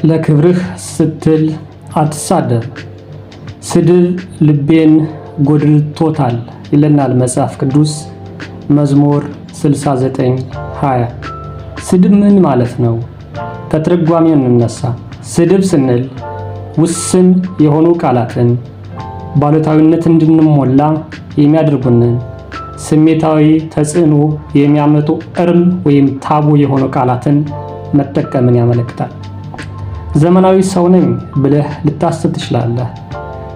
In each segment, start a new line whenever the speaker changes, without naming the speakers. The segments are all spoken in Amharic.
ለክብርህ ስትል አትሳደብ፣ ስድብ ልቤን ጎድቶታል ይለናል መጽሐፍ ቅዱስ መዝሙር 69:20። ስድብ ምን ማለት ነው? ከትርጓሜው እንነሳ። ስድብ ስንል ውስን የሆኑ ቃላትን ባሉታዊነት እንድንሞላ የሚያደርጉንን ስሜታዊ ተጽዕኖ የሚያመጡ እርም ወይም ታቡ የሆኑ ቃላትን መጠቀምን ያመለክታል። ዘመናዊ ሰው ነኝ ብለህ ልታስብ ትችላለህ።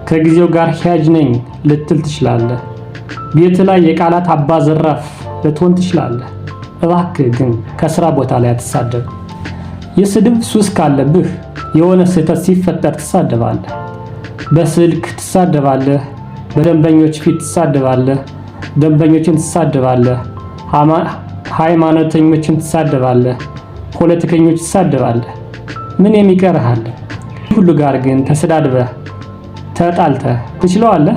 ከጊዜው ጋር ሂያጅ ነኝ ልትል ትችላለህ። ቤት ላይ የቃላት አባ ዘራፍ ልትሆን ትችላለህ። እባክህ ግን ከስራ ቦታ ላይ አትሳደብ። የስድብ ሱስ ካለብህ የሆነ ስህተት ሲፈጠር ትሳደባለህ። በስልክ ትሳደባለህ፣ በደንበኞች ፊት ትሳደባለህ፣ ደንበኞችን ትሳደባለህ፣ ሃይማኖተኞችን ትሳደባለህ፣ ፖለቲከኞች ትሳደባለህ። ምን የሚቀርህ አለ? ሁሉ ጋር ግን ተሰዳድበህ ተጣልተህ ትችለዋለህ?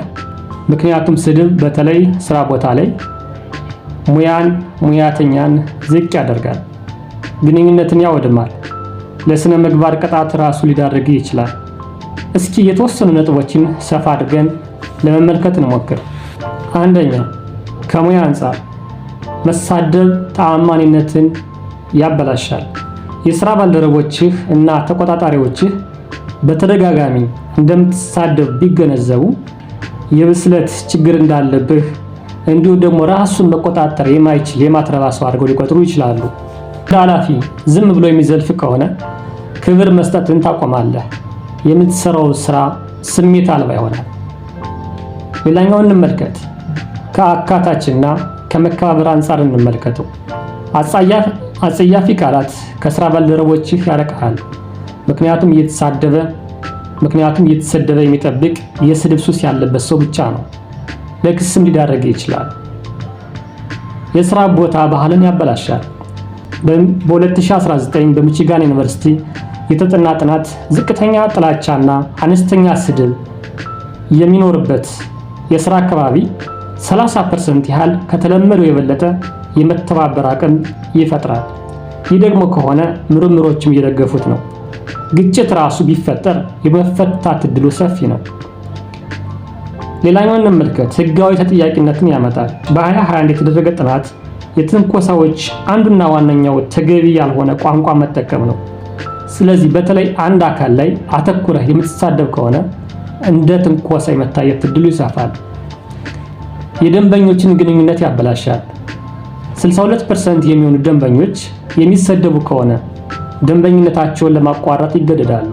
ምክንያቱም ስድብ በተለይ ስራ ቦታ ላይ ሙያተኛን ዝቅ ያደርጋል፣ ግንኙነትን ያወድማል፣ ለስነ ምግባር ቅጣት ራሱ ሊዳርግ ይችላል። እስኪ የተወሰኑ ነጥቦችን ሰፋ አድርገን ለመመልከት እንሞክር። አንደኛ፣ ከሙያ አንጻር መሳደብ ተአማኒነትን ያበላሻል። የሥራ ባልደረቦችህ እና ተቆጣጣሪዎችህ በተደጋጋሚ እንደምትሳደብ ቢገነዘቡ የብስለት ችግር እንዳለብህ እንዲሁ ደግሞ ራሱን መቆጣጠር የማይችል የማትረባ ሰው አድርገው ሊቆጥሩ ይችላሉ። ኃላፊ ዝም ብሎ የሚዘልፍ ከሆነ ክብር መስጠትን ታቆማለህ። የምትሰራው ስራ ስሜት አልባ ይሆናል። ሌላኛውን እንመልከት። ከአካታችና ከመከባበር አንጻር እንመልከተው። አጸያፊ ቃላት ከስራ ባልደረቦችህ ያርቅሃል። ምክንያቱም እየተሰደበ የሚጠብቅ የስድብ ሱስ ያለበት ሰው ብቻ ነው። ለክስም ሊዳረግ ይችላል። የስራ ቦታ ባህልን ያበላሻል። በ2019 በሚቺጋን ዩኒቨርሲቲ የተጠና ጥናት ዝቅተኛ ጥላቻና አነስተኛ ስድብ የሚኖርበት የስራ አካባቢ 30% ያህል ከተለመደው የበለጠ የመተባበር አቅም ይፈጥራል። ይህ ደግሞ ከሆነ ምርምሮችም እየደገፉት ነው። ግጭት ራሱ ቢፈጠር የመፈታት እድሉ ሰፊ ነው። ሌላኛውን እንመልከት። ህጋዊ ተጠያቂነትን ያመጣል። በ2021 የተደረገ ጥናት የትንኮሳዎች አንዱና ዋነኛው ተገቢ ያልሆነ ቋንቋ መጠቀም ነው። ስለዚህ በተለይ አንድ አካል ላይ አተኩረህ የምትሳደብ ከሆነ እንደ ትንኮሳ የመታየት እድሉ ይሰፋል። የደንበኞችን ግንኙነት ያበላሻል። 62% የሚሆኑ ደንበኞች የሚሰደቡ ከሆነ ደንበኝነታቸውን ለማቋረጥ ይገደዳሉ።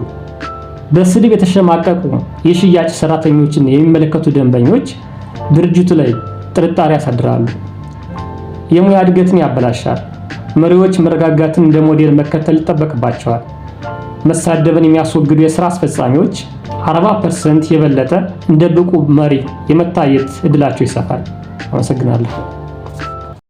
በስድብ የተሸማቀቁ የሽያጭ ሰራተኞችን የሚመለከቱ ደንበኞች ድርጅቱ ላይ ጥርጣሬ ያሳድራሉ። የሙያ እድገትን ያበላሻል። መሪዎች መረጋጋትን እንደ ሞዴል መከተል ይጠበቅባቸዋል። መሳደብን የሚያስወግዱ የሥራ አስፈጻሚዎች 40% የበለጠ እንደ ብቁ መሪ የመታየት እድላቸው ይሰፋል። አመሰግናለሁ።